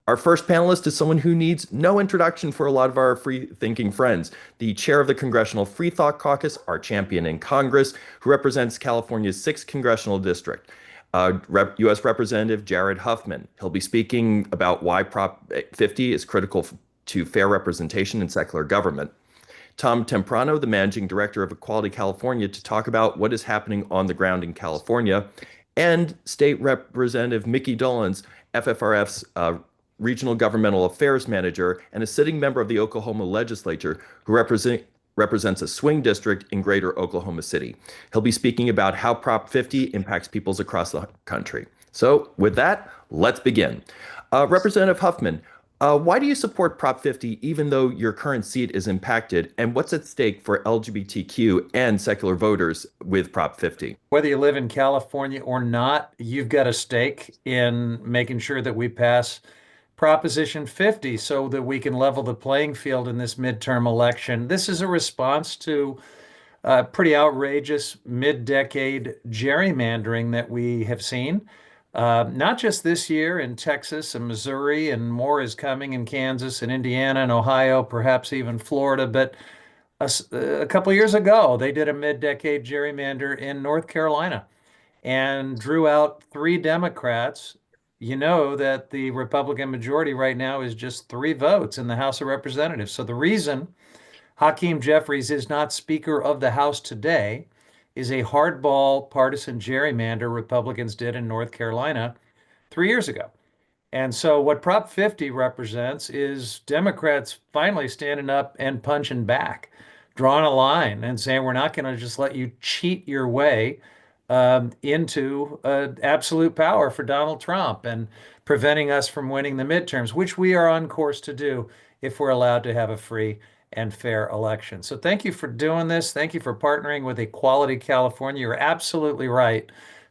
Our first panelist is someone who needs no introduction for a lot of our free-thinking friends. The chair of the Congressional Free Thought Caucus, our champion in Congress, who represents California's 6th congressional district. U.S. Representative Jared Huffman. He'll be speaking about why Prop 50 is critical to fair representation in secular government. Tom Temprano, the managing director of Equality California, to talk about what is happening on the ground in California, and State Representative Mickey Dollens, FFRF's Regional Governmental Affairs Manager and a sitting member of the Oklahoma legislature who represents a swing district in greater Oklahoma City. He'll be speaking about how Prop 50 impacts peoples across the country. So with that, let's begin. Representative Huffman, why do you support Prop 50 even though your current seat is impacted? And what's at stake for LGBTQ and secular voters with Prop 50? Whether you live in California or not, you've got a stake in making sure that we pass Proposition 50 so that we can level the playing field in this midterm election. This is a response to pretty outrageous mid-decade gerrymandering that we have seen, not just this year in Texas and Missouri, and more is coming in Kansas and Indiana and Ohio, perhaps even Florida, but a couple of years ago, they did a mid-decade gerrymander in North Carolina and drew out 3 Democrats. You know that the Republican majority right now is just 3 votes in the House of Representatives. So the reason Hakeem Jeffries is not Speaker of the House today is a hardball partisan gerrymander Republicans did in North Carolina 3 years ago. And so what Prop 50 represents is Democrats finally standing up and punching back, drawing a line and saying, we're not going to just let you cheat your way into absolute power for Donald Trump and preventing us from winning the midterms, which we are on course to do if we're allowed to have a free and fair election. So thank you for doing this. Thank you for partnering with Equality California. You're absolutely right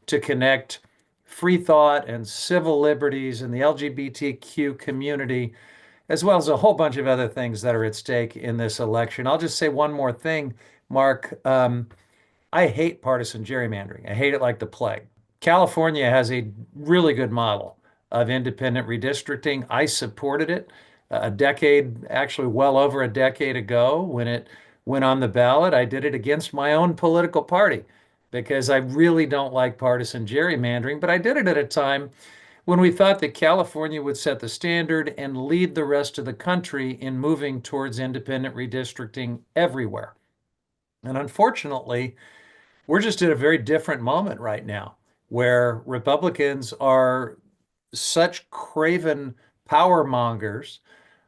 to connect free thought and civil liberties and the LGBTQ community, as well as a whole bunch of other things that are at stake in this election. I'll just say one more thing, Mark. I hate partisan gerrymandering. I hate it like the plague. California has a really good model of independent redistricting. I supported it a decade, actually well over a decade ago when it went on the ballot. I did it against my own political party because I really don't like partisan gerrymandering, but I did it at a time when we thought that California would set the standard and lead the rest of the country in moving towards independent redistricting everywhere. And unfortunately, we're just at a very different moment right now where Republicans are such craven power mongers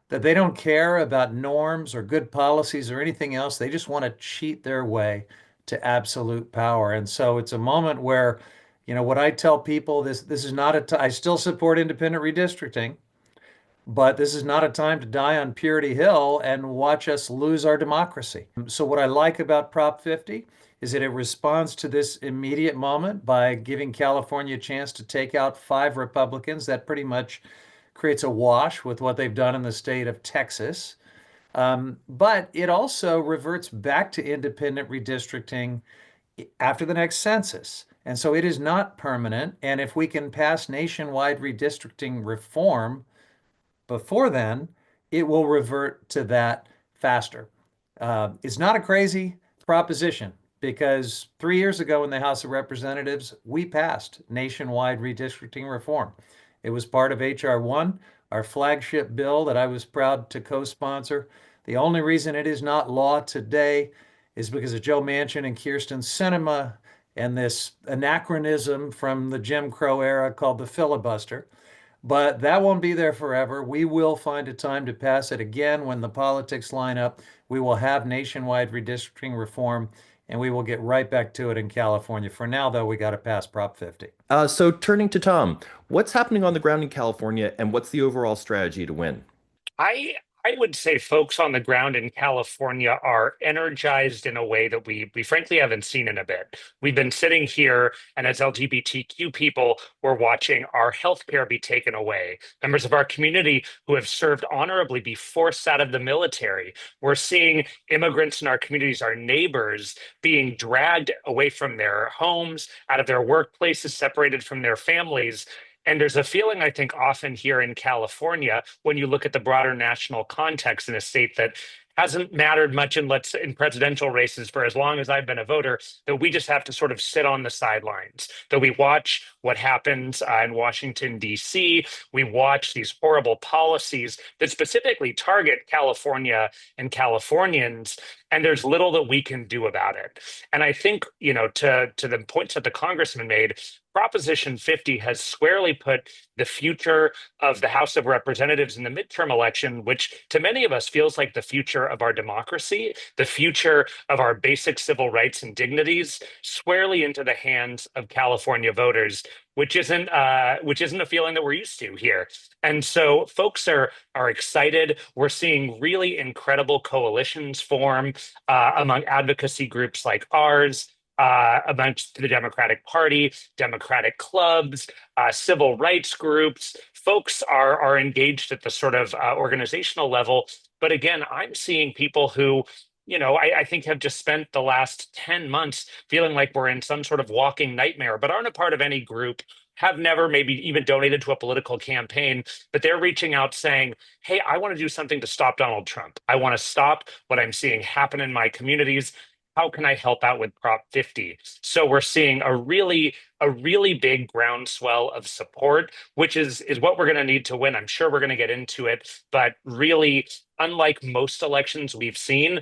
that they don't care about norms or good policies or anything else. They just want to cheat their way to absolute power. And so it's a moment where, what I tell people, this is not I still support independent redistricting, but this is not a time to die on Purity Hill and watch us lose our democracy. So what I like about Prop 50 is that it responds to this immediate moment by giving California a chance to take out 5 Republicans. That pretty much creates a wash with what they've done in the state of Texas. But it also reverts back to independent redistricting after the next census. And so it is not permanent. And if we can pass nationwide redistricting reform before then, it will revert to that faster. It's not a crazy proposition because 3 years ago in the House of Representatives, we passed nationwide redistricting reform. It was part of H.R. 1, our flagship bill that I was proud to co-sponsor. The only reason it is not law today is because of Joe Manchin and Kyrsten Sinema and this anachronism from the Jim Crow era called the filibuster. But that won't be there forever. We will find a time to pass it again when the politics line up. We will have nationwide redistricting reform, and we will get right back to it in California. For now, though, we got to pass Prop 50. So turning to Tom, what's happening on the ground in California and what's the overall strategy to win? I would say folks on the ground in California are energized in a way that we frankly haven't seen in a bit. We've been sitting here, and as LGBTQ people, we're watching our healthcare be taken away. Members of our community who have served honorably be forced out of the military. We're seeing immigrants in our communities, our neighbors, being dragged away from their homes, out of their workplaces, separated from their families. And there's a feeling, I think, often here in California, when you look at the broader national context in a state that hasn't mattered much in presidential races for as long as I've been a voter, that we just have to sort of sit on the sidelines, that we watch what happens in Washington, D.C. We watch these horrible policies that specifically target California and Californians, and there's little that we can do about it. And I think, to the points that the congressman made, Proposition 50 has squarely put the future of the House of Representatives in the midterm election, which to many of us feels like the future of our democracy, the future of our basic civil rights and dignities, squarely into the hands of California voters, which isn't a feeling that we're used to here. And so folks are excited. We're seeing really incredible coalitions form among advocacy groups like ours, amongst the Democratic Party, Democratic clubs, civil rights groups. Folks are engaged at the sort of organizational level. But again, I'm seeing people who, I think have just spent the last 10 months feeling like we're in some sort of walking nightmare, but aren't a part of any group, have never maybe even donated to a political campaign, but they're reaching out saying, hey, I want to do something to stop Donald Trump. I want to stop what I'm seeing happen in my communities. How can I help out with Prop 50? So we're seeing a really big groundswell of support, which is what we're going to need to win. I'm sure we're going to get into it, but really, unlike most elections we've seen,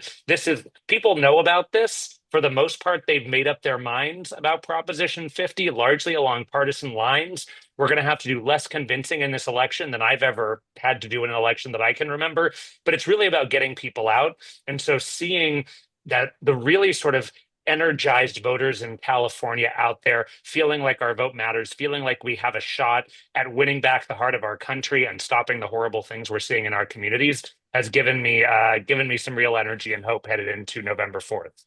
people know about this. For the most part, they've made up their minds about Proposition 50, largely along partisan lines. We're going to have to do less convincing in this election than I've ever had to do in an election that I can remember. But it's really about getting people out. And so seeing that the really sort of energized voters in California out there feeling like our vote matters, feeling like we have a shot at winning back the heart of our country and stopping the horrible things we're seeing in our communities has given me some real energy and hope headed into November 4th.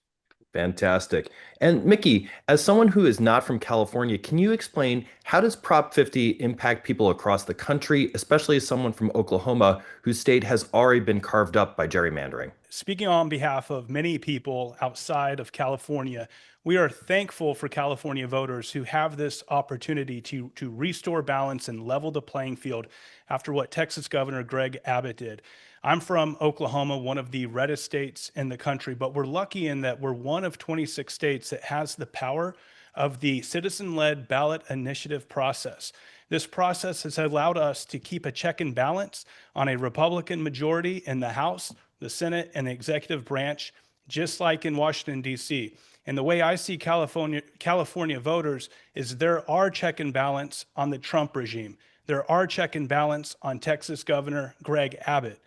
Fantastic. And Mickey, as someone who is not from California, can you explain how does Prop 50 impact people across the country, especially as someone from Oklahoma whose state has already been carved up by gerrymandering? Speaking on behalf of many people outside of California, we are thankful for California voters who have this opportunity to restore balance and level the playing field after what Texas Governor Greg Abbott did. I'm from Oklahoma, one of the reddest states in the country, but we're lucky in that we're one of 26 states that has the power of the citizen-led ballot initiative process. This process has allowed us to keep a check and balance on a Republican majority in the House, the Senate, and the executive branch, just like in Washington, D.C. And the way I see California voters is there are check and balance on the Trump regime. There are check and balance on Texas Governor Greg Abbott.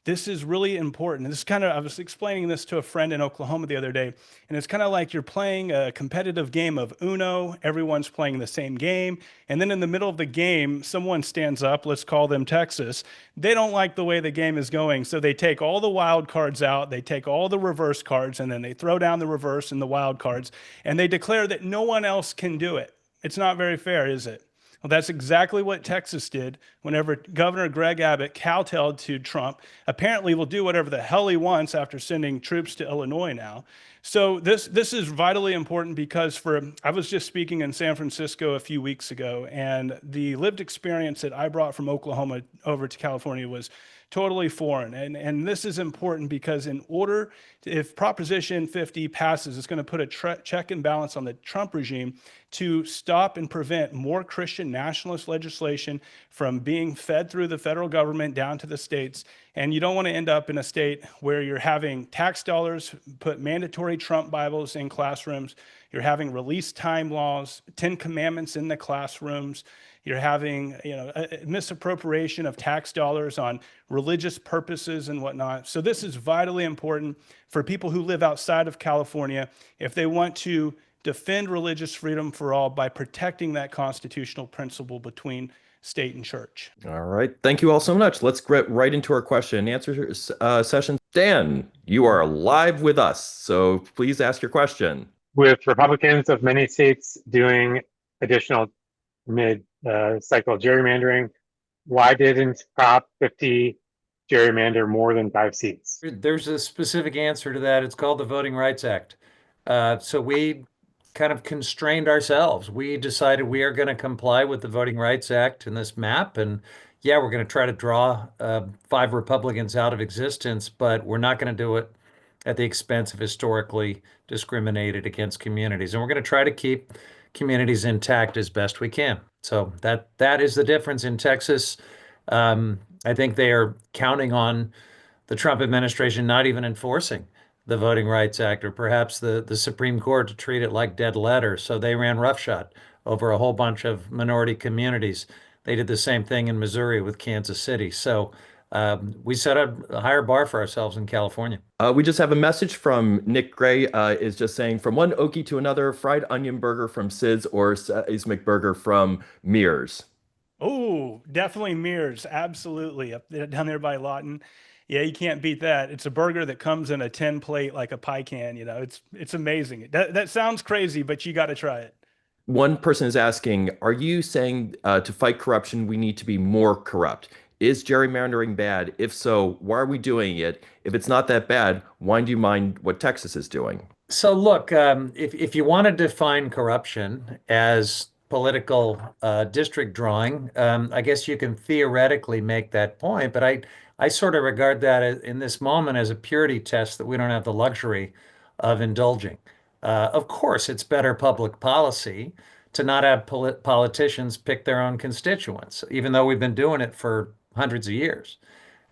This is really important. This is I was explaining this to a friend in Oklahoma the other day, and it's kind of like you're playing a competitive game of Uno. Everyone's playing the same game. And then in the middle of the game, someone stands up, let's call them Texas. They don't like the way the game is going. So they take all the wild cards out, they take all the reverse cards, and then they throw down the reverse and the wild cards, and they declare that no one else can do it. It's not very fair, is it? Well, that's exactly what Texas did whenever Governor Greg Abbott kowtowed to Trump. Apparently, will do whatever the hell he wants after sending troops to Illinois now. So this is vitally important because I was just speaking in San Francisco a few weeks ago, and the lived experience that I brought from Oklahoma over to California was totally foreign. And this is important because if Proposition 50 passes, it's going to put a check and balance on the Trump regime to stop and prevent more Christian nationalist legislation from being fed through the federal government down to the states. And you don't want to end up in a state where you're having tax dollars put mandatory Trump Bibles in classrooms. You're having release time laws, 10 commandments in the classrooms. You're having, a misappropriation of tax dollars on religious purposes and whatnot. So this is vitally important for people who live outside of California if they want to defend religious freedom for all by protecting that constitutional principle between state and church. All right. Thank you all so much. Let's get right into our question and answer session. Dan, you are live with us, so please ask your question. With Republicans of many states doing additional mid-cycle gerrymandering, why didn't Prop 50 gerrymander more than 5 seats? There's a specific answer to that. It's called the Voting Rights Act. So we kind of constrained ourselves. We decided we are going to comply with the Voting Rights Act and this map. And yeah, we're going to try to draw 5 Republicans out of existence, but we're not going to do it at the expense of historically discriminated against communities. And we're going to try to keep communities intact as best we can. So that is the difference in Texas. I think they are counting on the Trump administration not even enforcing the Voting Rights Act, or perhaps the Supreme Court to treat it like dead letter. So they ran roughshod over a whole bunch of minority communities. They did the same thing in Missouri with Kansas City. So we set a higher bar for ourselves in California. We just have a message from Nick Gray, is just saying, from one Okie to another, fried onion burger from Sid's or seismic burger from Mears. Oh, definitely Mears. Absolutely. Down there by Lawton. Yeah, you can't beat that. It's a burger that comes in a 10 plate like a pie can, it's amazing. That sounds crazy, but you got to try it. One person is asking, are you saying to fight corruption, we need to be more corrupt? Is gerrymandering bad? If so, why are we doing it? If it's not that bad, why do you mind what Texas is doing? So look, if you want to define corruption as political district drawing, I guess you can theoretically make that point, but I sort of regard that in this moment as a purity test that we don't have the luxury of indulging. Of course, it's better public policy to not have politicians pick their own constituents, even though we've been doing it for hundreds of years.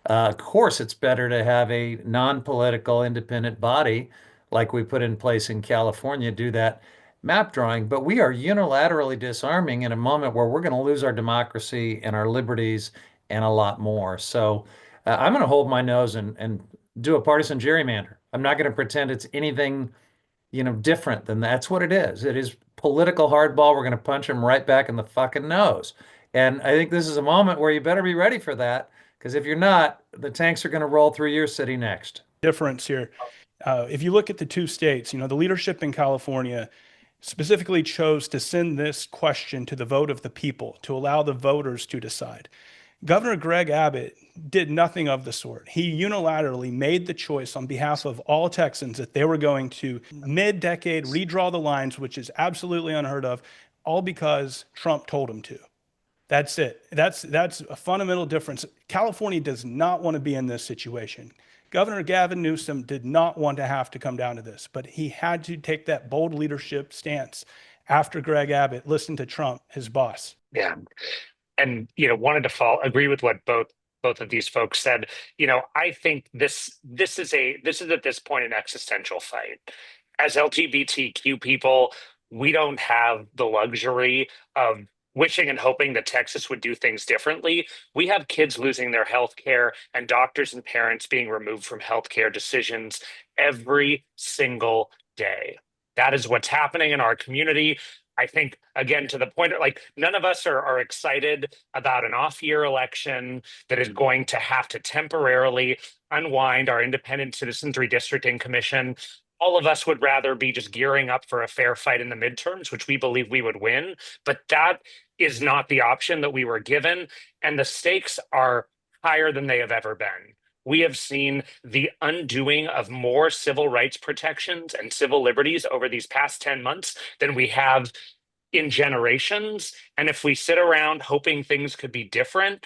Of course, it's better to have a non-political independent body like we put in place in California do that map drawing. But we are unilaterally disarming in a moment where we're going to lose our democracy and our liberties and a lot more. So I'm going to hold my nose and do a partisan gerrymander. I'm not going to pretend it's anything, different than that's what it is. It is political hardball. We're going to punch them right back in the fucking nose. And I think this is a moment where you better be ready for that. Because if you're not, the tanks are going to roll through your city next. Difference here. If you look at the two states, the leadership in California specifically chose to send this question to the vote of the people to allow the voters to decide. Governor Greg Abbott did nothing of the sort. He unilaterally made the choice on behalf of all Texans that they were going to mid-decade redraw the lines, which is absolutely unheard of, all because Trump told him to. That's it. That's a fundamental difference. California does not want to be in this situation. Governor Gavin Newsom did not want to have to come down to this, but he had to take that bold leadership stance after Greg Abbott listened to Trump, his boss. Yeah. And, wanted to agree with what both of these folks said. I think this is at this point an existential fight. As LGBTQ people, we don't have the luxury of wishing and hoping that Texas would do things differently. We have kids losing their health care and doctors and parents being removed from healthcare decisions every single day. That is what's happening in our community. I think, again, to the point, none of us are excited about an off-year election that is going to have to temporarily unwind our independent citizens redistricting commission. All of us would rather be just gearing up for a fair fight in the midterms, which we believe we would win. But that is not the option that we were given. And the stakes are higher than they have ever been. We have seen the undoing of more civil rights protections and civil liberties over these past 10 months than we have in generations. And if we sit around hoping things could be different,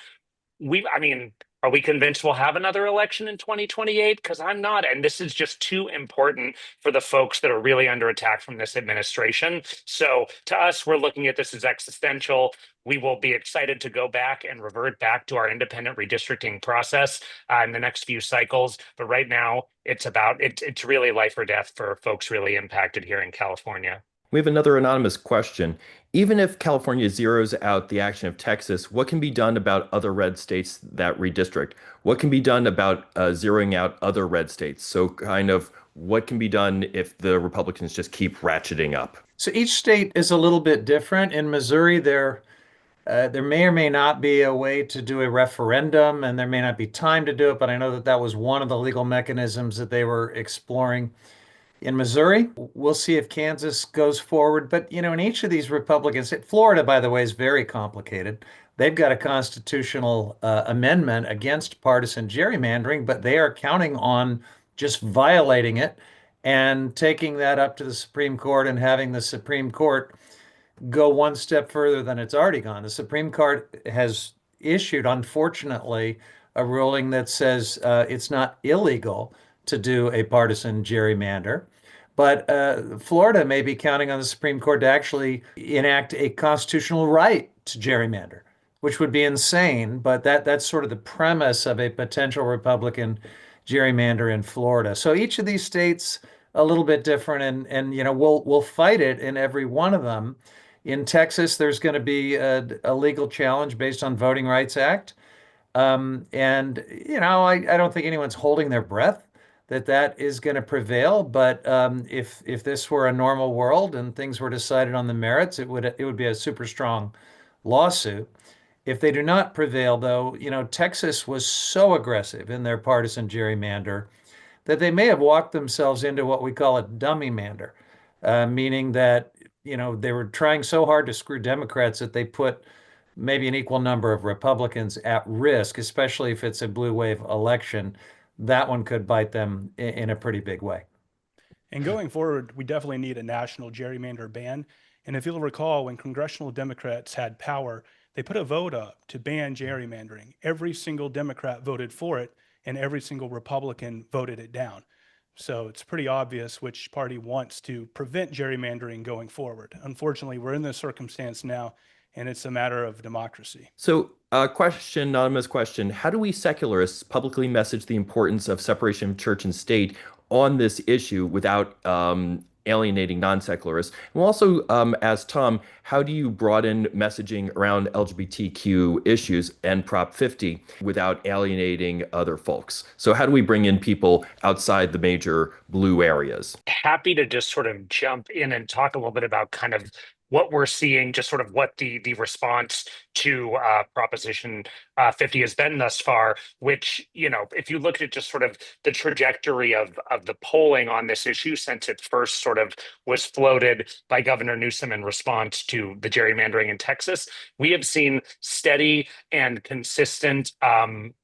are we convinced we'll have another election in 2028? Because I'm not. And this is just too important for the folks that are really under attack from this administration. So to us, we're looking at this as existential. We will be excited to go back and revert back to our independent redistricting process in the next few cycles. But right now, it's really life or death for folks really impacted here in California. We have another anonymous question. Even if California zeroes out the action of Texas, what can be done about other red states that redistrict? What can be done about zeroing out other red states? So kind of what can be done if the Republicans just keep ratcheting up? So each state is a little bit different. In Missouri, there may or may not be a way to do a referendum, and there may not be time to do it, but I know that was one of the legal mechanisms that they were exploring. In Missouri, we'll see if Kansas goes forward. But, in each of these Republicans, Florida, by the way, is very complicated. They've got a constitutional amendment against partisan gerrymandering, but they are counting on just violating it and taking that up to the Supreme Court and having the Supreme Court go one step further than it's already gone. The Supreme Court has issued, unfortunately, a ruling that says it's not illegal to do a partisan gerrymander. But Florida may be counting on the Supreme Court to actually enact a constitutional right to gerrymander, which would be insane. But that's sort of the premise of a potential Republican gerrymander in Florida. So each of these states a little bit different, and we'll fight it in every one of them. In Texas, there's going to be a legal challenge based on Voting Rights Act. And I don't think anyone's holding their breath that is going to prevail. But if this were a normal world and things were decided on the merits, it would be a super strong lawsuit. If they do not prevail, though, Texas was so aggressive in their partisan gerrymander that they may have walked themselves into what we call a dummy mander, meaning that they were trying so hard to screw Democrats that they put maybe an equal number of Republicans at risk, especially if it's a blue wave election. That one could bite them in a pretty big way. And going forward, we definitely need a national gerrymander ban. And if you'll recall, when congressional Democrats had power, they put a vote up to ban gerrymandering. Every single Democrat voted for it, and every single Republican voted it down. So it's pretty obvious which party wants to prevent gerrymandering going forward. Unfortunately, we're in this circumstance now, and it's a matter of democracy. So, anonymous question. How do we secularists publicly message the importance of separation of church and state on this issue without alienating non-secularists? And we'll also ask Tom, how do you broaden messaging around LGBTQ issues and Prop 50 without alienating other folks? So how do we bring in people outside the major blue areas? Happy to just sort of jump in and talk a little bit about kind of what we're seeing, just sort of what the response to Proposition 50 has been thus far, which, if you look at just sort of the trajectory of the polling on this issue since it first sort of was floated by Governor Newsom in response to the gerrymandering in Texas, we have seen steady and consistent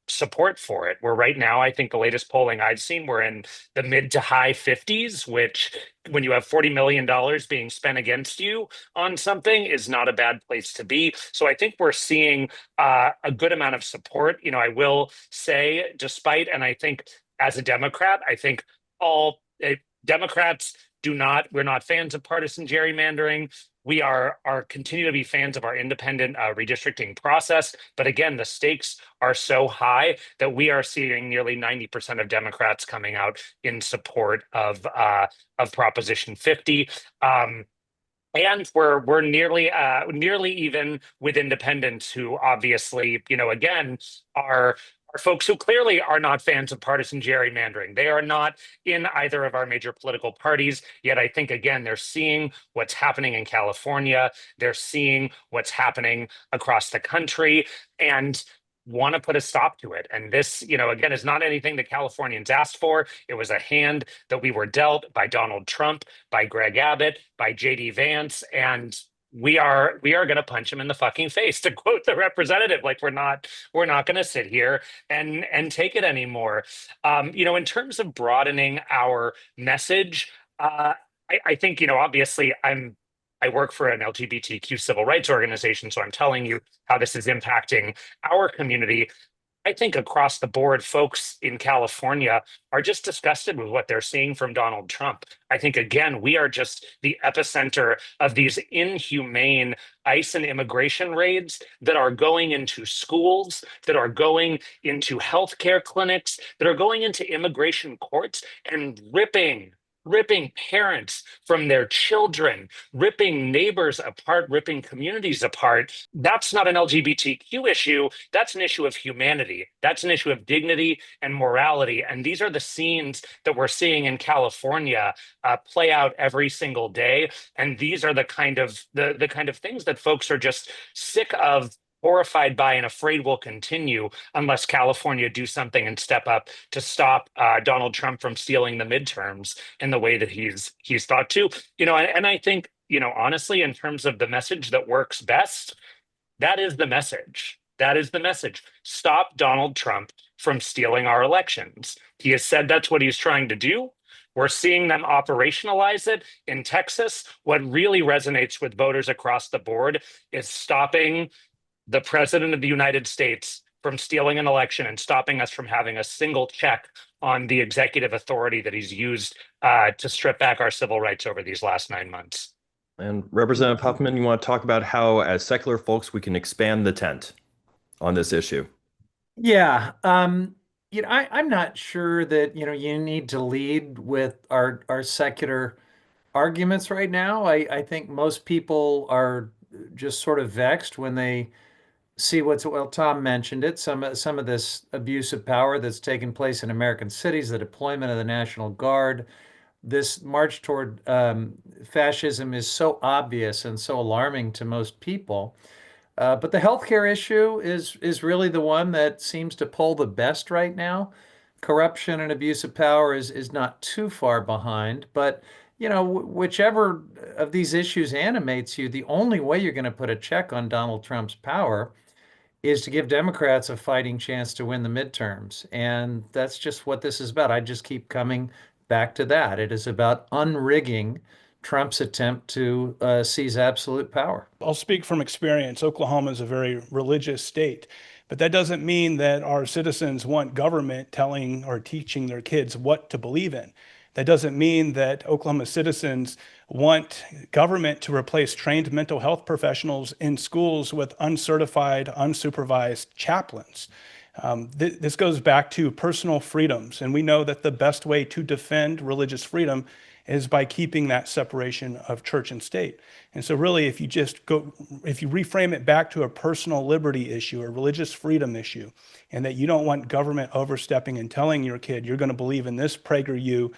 support for it. We're right now, I think the latest polling I've seen, we're in the mid to high 50s, which when you have $40 million being spent against you on something is not a bad place to be. So I think we're seeing a good amount of support. I will say, despite, and I think as a Democrat, I think all Democrats we're not fans of partisan gerrymandering. We are continue to be fans of our independent redistricting process. But again, the stakes are so high that we are seeing nearly 90% of Democrats coming out in support of Proposition 50. And we're nearly even with independents who obviously, again, are folks who clearly are not fans of partisan gerrymandering. They are not in either of our major political parties. Yet I think, again, they're seeing what's happening in California. They're seeing what's happening across the country and want to put a stop to it. And this, again, is not anything that Californians asked for. It was a hand that we were dealt by Donald Trump, by Greg Abbott, by JD Vance, and we are going to punch him in the fucking face, to quote the representative. Like we're not going to sit here and take it anymore. In terms of broadening our message, I think, obviously I work for an LGBTQ civil rights organization, so I'm telling you how this is impacting our community. I think across the board, folks in California are just disgusted with what they're seeing from Donald Trump. I think, again, we are just the epicenter of these inhumane ICE and immigration raids that are going into schools, that are going into healthcare clinics, that are going into immigration courts and ripping parents from their children, ripping neighbors apart, ripping communities apart. That's not an LGBTQ issue. That's an issue of humanity. That's an issue of dignity and morality. And these are the scenes that we're seeing in California play out every single day. And these are the kind of things that folks are just sick of, horrified by, and afraid will continue unless California do something and step up to stop Donald Trump from stealing the midterms in the way that he's thought to. And I think, honestly, in terms of the message that works best, that is the message. That is the message. Stop Donald Trump from stealing our elections. He has said that's what he's trying to do. We're seeing them operationalize it in Texas. What really resonates with voters across the board is stopping the president of the United States from stealing an election and stopping us from having a single check on the executive authority that he's used to strip back our civil rights over these last 9 months. And Representative Huffman, you want to talk about how, as secular folks, we can expand the tent on this issue? Yeah. I'm not sure that, you need to lead with our secular arguments right now. I think most people are just sort of vexed when they see well, Tom mentioned it, some of this abuse of power that's taken place in American cities, the deployment of the National Guard. This march toward fascism is so obvious and so alarming to most people. But the healthcare issue is really the one that seems to pull the best right now. Corruption and abuse of power is not too far behind, but whichever of these issues animates you, the only way you're going to put a check on Donald Trump's power is to give Democrats a fighting chance to win the midterms. And that's just what this is about. I just keep coming back to that. It is about unrigging Trump's attempt to seize absolute power. I'll speak from experience. Oklahoma is a very religious state, but that doesn't mean that our citizens want government telling or teaching their kids what to believe in. That doesn't mean that Oklahoma citizens want government to replace trained mental health professionals in schools with uncertified, unsupervised chaplains. This goes back to personal freedoms, and we know that the best way to defend religious freedom is by keeping that separation of church and state. And so really, if you reframe it back to a personal liberty issue, a religious freedom issue, and that you don't want government overstepping and telling your kid, you're going to believe in this PragerU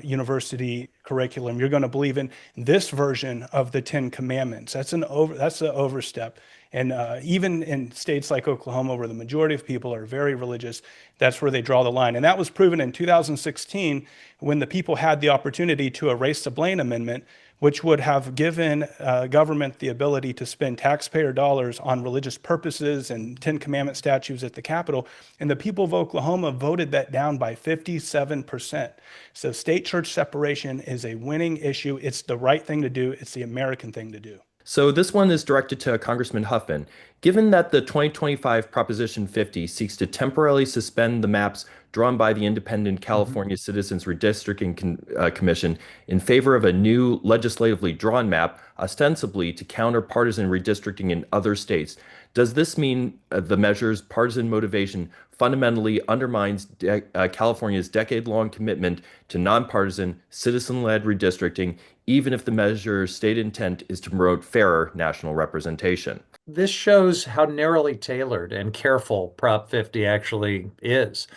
university curriculum, you're going to believe in this version of the Ten Commandments. That's an overstep. And even in states like Oklahoma, where the majority of people are very religious, that's where they draw the line. And that was proven in 2016 when the people had the opportunity to erase the Blaine Amendment, which would have given government the ability to spend taxpayer dollars on religious purposes and Ten Commandment statues at the Capitol. And the people of Oklahoma voted that down by 57%. So state church separation is a winning issue. It's the right thing to do. It's the American thing to do. So this one is directed to Congressman Huffman. Given that the 2025 Proposition 50 seeks to temporarily suspend the maps drawn by the Independent California Citizens Redistricting Commission in favor of a new legislatively drawn map, ostensibly to counter partisan redistricting in other states, does this mean the measure's partisan motivation fundamentally undermines California's decade-long commitment to nonpartisan, citizen-led redistricting, even if the measure's state intent is to promote fairer national representation? This shows how narrowly tailored and careful Prop 50 actually is.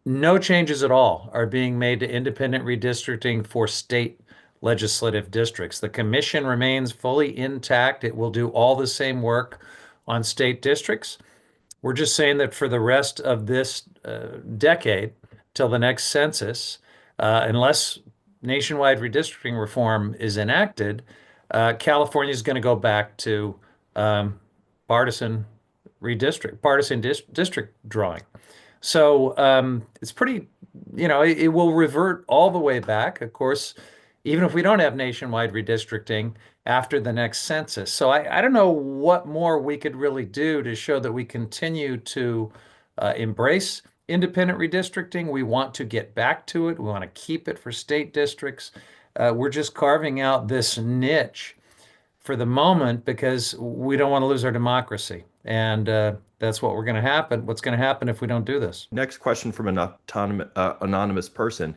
No changes at all are being made to independent redistricting for state legislative districts. The commission remains fully intact. It will do all the same work on state districts. We're just saying that for the rest of this decade, till the next census, unless nationwide redistricting reform is enacted, California is going to go back to partisan district drawing. So it's pretty, it will revert all the way back, of course, even if we don't have nationwide redistricting after the next census. So I don't know what more we could really do to show that we continue to embrace independent redistricting. We want to get back to it. We want to keep it for state districts. We're just carving out this niche for the moment because we don't want to lose our democracy. And that's what's going to happen if we don't do this. Next question from an anonymous person.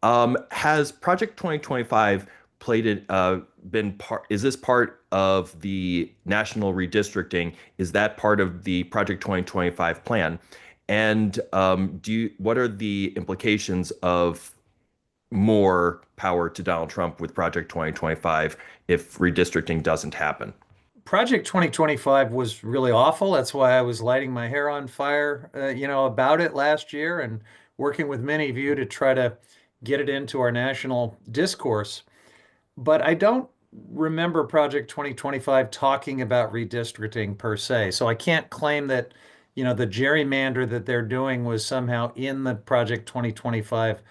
Has Project 2025 is this part of the national redistricting? Is that part of the Project 2025 plan? And what are the implications of more power to Donald Trump with Project 2025 if redistricting doesn't happen? Project 2025 was really awful. That's why I was lighting my hair on fire, about it last year and working with many of you to try to get it into our national discourse. But I don't remember Project 2025 talking about redistricting per se. So I can't claim that, the gerrymander that they're doing was somehow in the Project 2025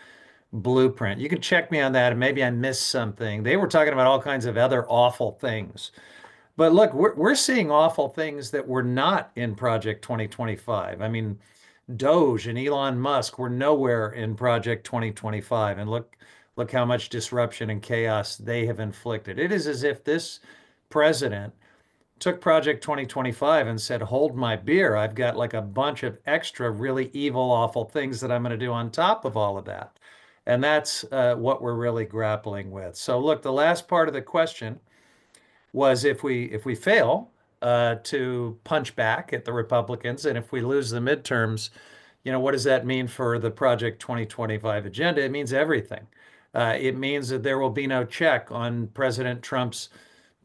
blueprint. You can check me on that, and maybe I missed something. They were talking about all kinds of other awful things. But look, we're seeing awful things that were not in Project 2025. I mean, Doge and Elon Musk were nowhere in Project 2025. And look how much disruption and chaos they have inflicted. It is as if this president took Project 2025 and said, hold my beer. I've got like a bunch of extra really evil, awful things that I'm going to do on top of all of that. And that's what we're really grappling with. So look, the last part of the question was if we fail to punch back at the Republicans, and if we lose the midterms, what does that mean for the Project 2025 agenda? It means everything. It means that there will be no check on President Trump's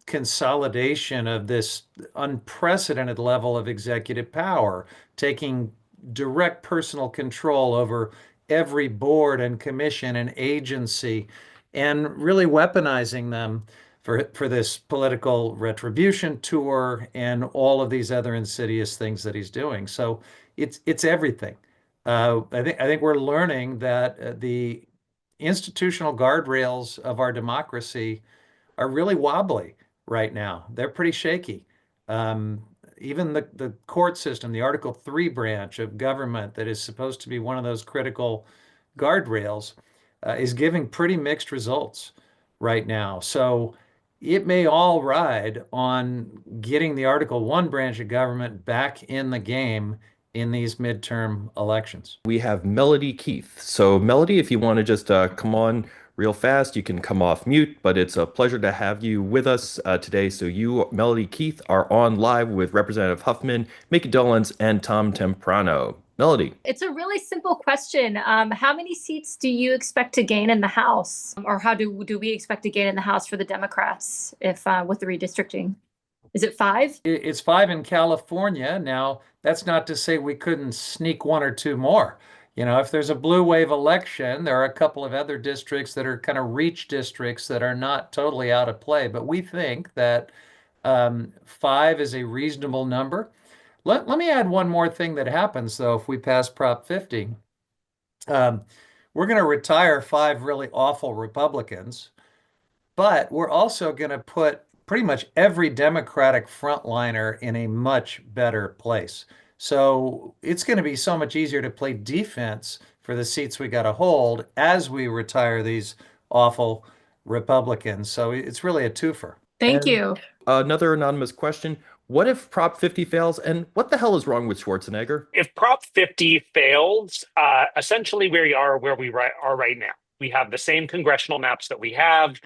consolidation of this unprecedented level of executive power, taking direct personal control over every board and commission and agency, and really weaponizing them for this political retribution tour and all of these other insidious things that he's doing. So it's everything. I think we're learning that the institutional guardrails of our democracy are really wobbly right now. They're pretty shaky. Um, Even the court system, the Article 3 branch of government that is supposed to be one of those critical guardrails, is giving pretty mixed results right now. So it may all ride on getting the Article 1 branch of government back in the game in these midterm elections. We have Melody Keith. So, Melody, if you want to just come on real fast, you can come off mute, but it's a pleasure to have you with us today. So, you, Melody Keith, are on live with Representative Huffman, Mickey Dollens, and Tom Temprano. Melody. It's a really simple question. How many seats do you expect to gain in the House? Or how do we expect to gain in the House for the Democrats if with the redistricting? Is it 5? It's 5 in California. Now, that's not to say we couldn't sneak 1 or 2 more. If there's a blue wave election, there are a couple of other districts that are kind of reach districts that are not totally out of play. But we think that 5 is a reasonable number. Let me add one more thing that happens, though, if we pass Prop 50. We're going to retire 5 really awful Republicans, but we're also going to put pretty much every Democratic frontliner in a much better place. So it's going to be so much easier to play defense for the seats we got to hold as we retire these awful Republicans. So it's really a twofer. Thank you. Another anonymous question. What if Prop 50 fails, and what the hell is wrong with Schwarzenegger? If Prop 50 fails, essentially we are where we are right now. We have the same congressional maps that we have.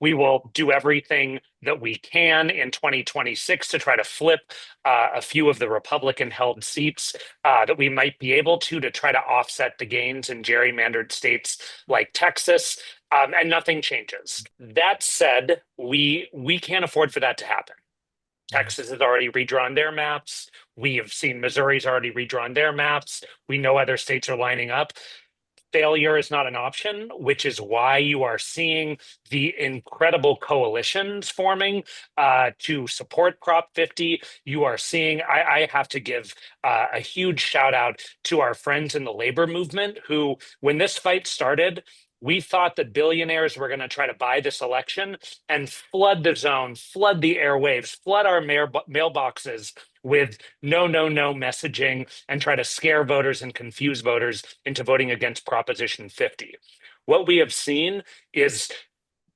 We will do everything that we can in 2026 to try to flip a few of the Republican-held seats that we might be able to try to offset the gains in gerrymandered states like Texas, and nothing changes. That said, we can't afford for that to happen. Texas has already redrawn their maps. We have seen Missouri's already redrawn their maps. We know other states are lining up. Failure is not an option, which is why you are seeing the incredible coalitions forming to support Prop 50. You are seeing, I have to give a huge shout out to our friends in the labor movement who, when this fight started, we thought that billionaires were going to try to buy this election and flood the zone, flood the airwaves, flood our mailboxes with no messaging and try to scare voters and confuse voters into voting against Proposition 50. What we have seen is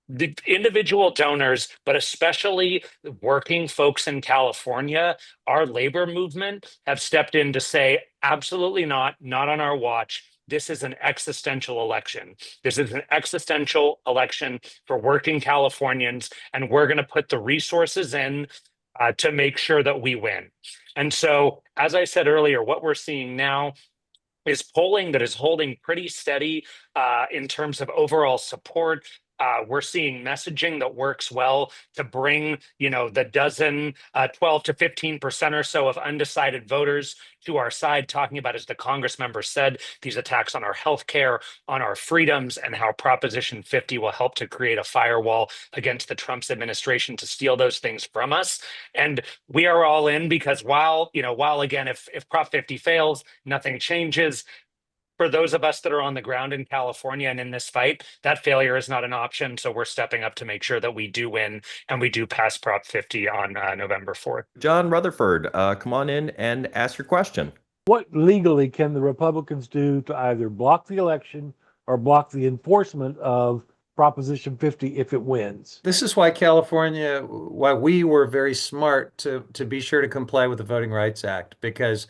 the individual donors, but especially working folks in California, our labor movement have stepped in to say, absolutely not on our watch. This is an existential election. This is an existential election for working Californians, and we're going to put the resources in to make sure that we win. And so, as I said earlier, what we're seeing now is polling that is holding pretty steady in terms of overall support. We're seeing messaging that works well to bring, the dozen, 12 to 15% or so of undecided voters to our side, talking about, as the Congress member said, these attacks on our healthcare, on our freedoms, and how Proposition 50 will help to create a firewall against the Trump's administration to steal those things from us. And we are all in because while again, if Prop 50 fails, nothing changes. for those of us that are on the ground in California and in this fight, that failure is not an option. So we're stepping up to make sure that we do win and we do pass Prop 50 on November 4th. John Rutherford, come on in and ask your question. What legally can the Republicans do to either block the election or block the enforcement of Proposition 50 if it wins? This is why why we were very smart to be sure to comply with the Voting Rights Act, because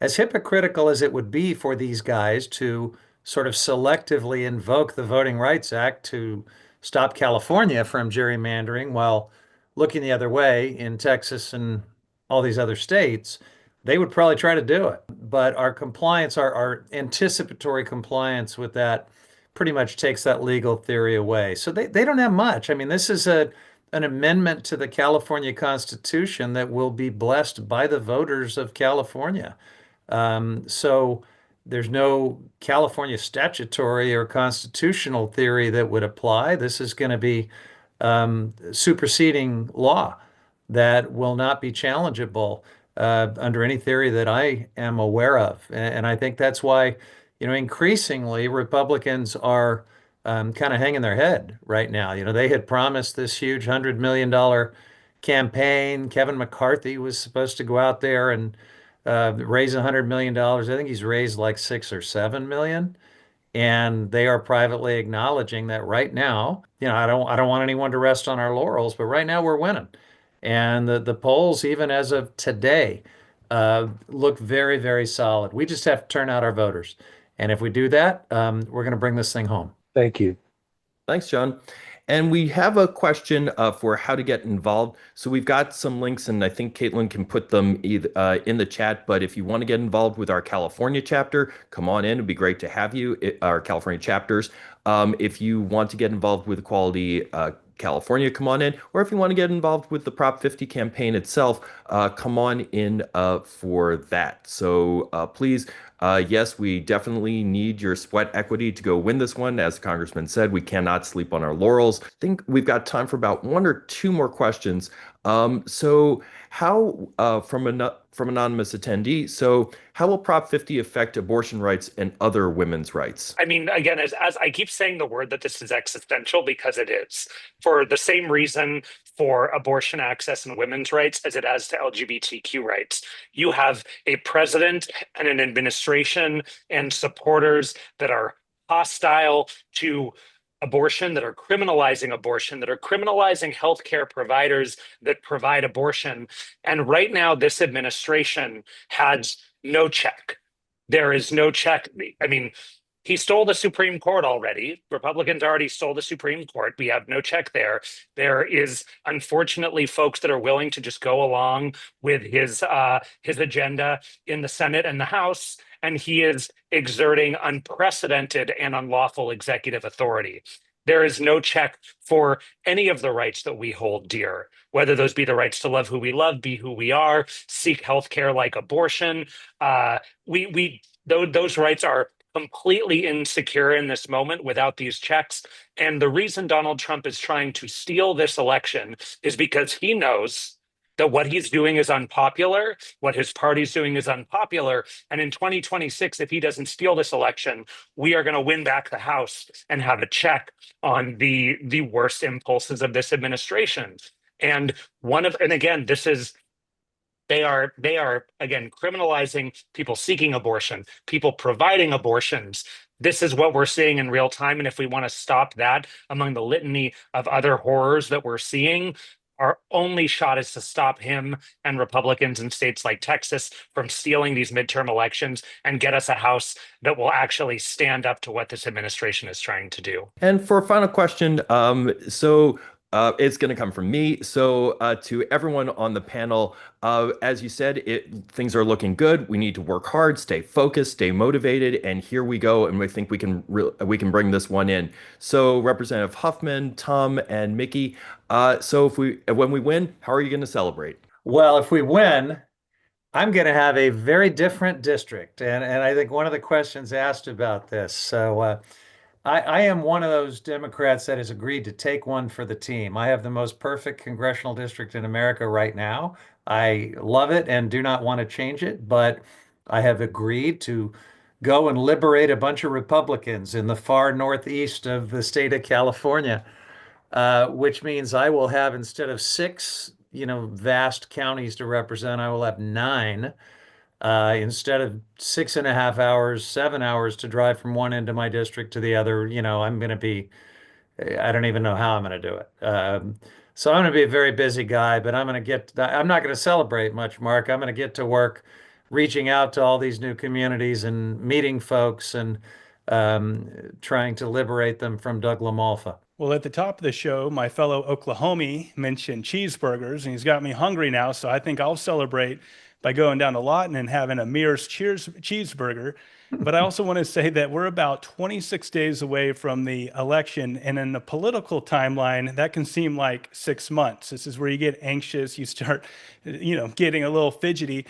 as hypocritical as it would be for these guys to sort of selectively invoke the Voting Rights Act to stop California from gerrymandering while looking the other way in Texas and all these other states, they would probably try to do it. But our compliance, our anticipatory compliance with that pretty much takes that legal theory away. So they don't have much. I mean, this is an amendment to the California Constitution that will be blessed by the voters of California. So there's no California statutory or constitutional theory that would apply. This is going to be superseding law that will not be challengeable under any theory that I am aware of. And I think that's why, increasingly Republicans are kind of hanging their head right now. They had promised this huge $100 million campaign. Kevin McCarthy was supposed to go out there and raise $100 million. I think he's raised like 6 or 7 million. And they are privately acknowledging that right now, I don't want anyone to rest on our laurels, but right now we're winning. And the polls, even as of today, look very, very solid. We just have to turn out our voters. And if we do that, we're going to bring this thing home. Thank you. Thanks, John. And we have a question for how to get involved. So we've got some links, and I think Caitlin can put them either, in the chat. But if you want to get involved with our California chapter, come on in. It'd be great to have you, our California chapters. If you want to get involved with Equality California, come on in. Or if you want to get involved with the Prop 50 campaign itself, come on in for that. So please, yes, we definitely need your sweat equity to go win this one. As the Congressman said, we cannot sleep on our laurels. I think we've got time for about 1 or 2 more questions. So how, from anonymous attendee, so how will Prop 50 affect abortion rights and other women's rights? I mean, again, as I keep saying the word that this is existential, because it is, for the same reason for abortion access and women's rights as it has to LGBTQ rights. You have a president and an administration and supporters that are hostile to abortion, that are criminalizing abortion, that are criminalizing healthcare providers that provide abortion. And right now, this administration has no check. There is no check. I mean, he stole the Supreme Court already. Republicans already stole the Supreme Court. We have no check there. There is, unfortunately, folks that are willing to just go along with his agenda in the Senate and the House, and he is exerting unprecedented and unlawful executive authority. There is no check for any of the rights that we hold dear, whether those be the rights to love who we love, be who we are, seek healthcare like abortion. Those rights are completely insecure in this moment without these checks. And the reason Donald Trump is trying to steal this election is because he knows that what he's doing is unpopular, what his party's doing is unpopular. And in 2026, if he doesn't steal this election, we are going to win back the House and have a check on the worst impulses of this administration. And again, this is, they are again criminalizing people seeking abortion, people providing abortions. This is what we're seeing in real time. And if we want to stop that among the litany of other horrors that we're seeing, our only shot is to stop him and Republicans in states like Texas from stealing these midterm elections and get us a House that will actually stand up to what this administration is trying to do. And for a final question, it's going to come from me. So to everyone on the panel, as you said, things are looking good. We need to work hard, stay focused, stay motivated, and here we go. And we think we can bring this one in. So Representative Huffman, Tom, and Mickey. So when we win, how are you going to celebrate? Well, if we win, I'm going to have a very different district, and I think one of the questions asked about this. So. I am one of those Democrats that has agreed to take one for the team. I have the most perfect congressional district in America right now. I love it and do not want to change it, but I have agreed to go and liberate a bunch of Republicans in the far northeast of the state of California, which means I will have, instead of 6, vast counties to represent, I will have 9. Instead of 6.5 hours, 7 hours to drive from one end of my district to the other, I'm going to be, I don't even know how I'm going to do it. So I'm going to be a very busy guy, but I'm not going to celebrate much, Mark. I'm going to get to work reaching out to all these new communities and meeting folks and trying to liberate them from Doug LaMalfa. Well, at the top of the show, my fellow Oklahomie mentioned cheeseburgers, and he's got me hungry now, so I think I'll celebrate by going down to Lawton and having a Mears cheeseburger. But I also want to say that we're about 26 days away from the election, and in the political timeline, that can seem like 6 months. This is where you get anxious, you start, getting a little fidgety.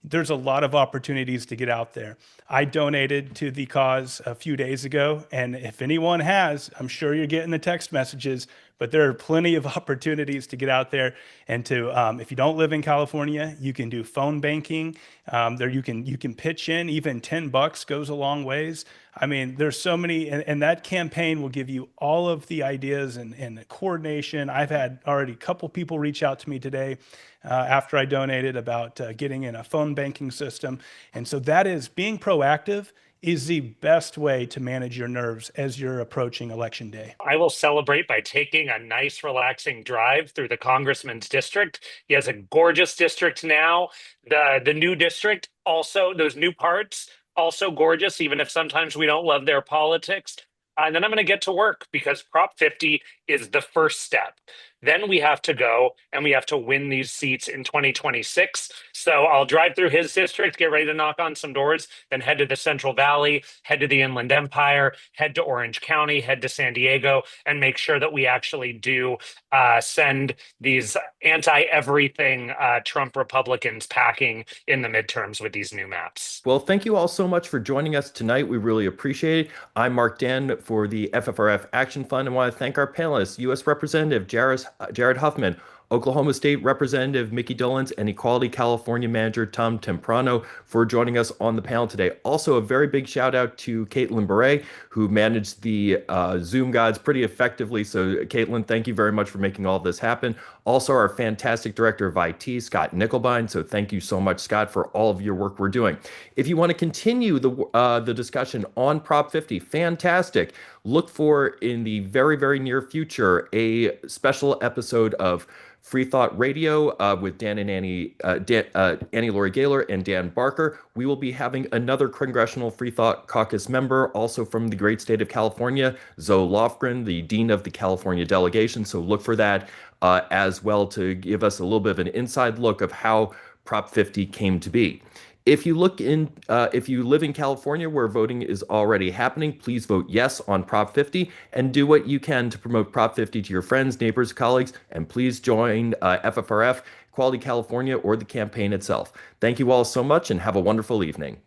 There's a lot of opportunities to get out there. I donated to the cause a few days ago, and if anyone has, I'm sure you're getting the text messages, but there are plenty of opportunities to get out there and to, if you don't live in California, you can do phone banking. There you can pitch in. Even $10 goes a long ways. I mean, there's so many, and that campaign will give you all of the ideas and the coordination. I've had already a couple people reach out to me today after I donated about getting in a phone banking system. And so that is, being proactive is the best way to manage your nerves as you're approaching election day. I will celebrate by taking a nice, relaxing drive through the congressman's district. He has a gorgeous district now. The new district, also, those new parts, also gorgeous, even if sometimes we don't love their politics. And then I'm going to get to work because Prop 50 is the first step. Then we have to go and we have to win these seats in 2026. So I'll drive through his district, get ready to knock on some doors, then head to the Central Valley, head to the Inland Empire, head to Orange County, head to San Diego, and make sure that we actually do send these anti-everything Trump Republicans packing in the midterms with these new maps. Well, thank you all so much for joining us tonight. We really appreciate it. I'm Mark Dann for the FFRF Action Fund, and want to thank our panelists, U.S. Representative Jared Huffman, Oklahoma State Representative Mickey Dollens, and Equality California Manager Tom Temprano for joining us on the panel today. Also, a very big shout out to Caitlin Beret, who managed the Zoom guides pretty effectively. So Caitlin, thank you very much for making all this happen. Also, our fantastic Director of IT, Scott Nickelbein. So thank you so much, Scott, for all of your work we're doing. If you want to continue the discussion on Prop 50, fantastic. Look for, in the very, very near future, a special episode of Free Thought Radio with Dan and Annie Laurie Gaylor and Dan Barker. We will be having another Congressional Free Thought Caucus member, also from the great state of California, Zoe Lofgren, the Dean of the California delegation. So look for that as well, to give us a little bit of an inside look of how Prop 50 came to be. If you live in California where voting is already happening, please vote yes on Prop 50 and do what you can to promote Prop 50 to your friends, neighbors, colleagues, and please join FFRF, Equality California, or the campaign itself. Thank you all so much and have a wonderful evening.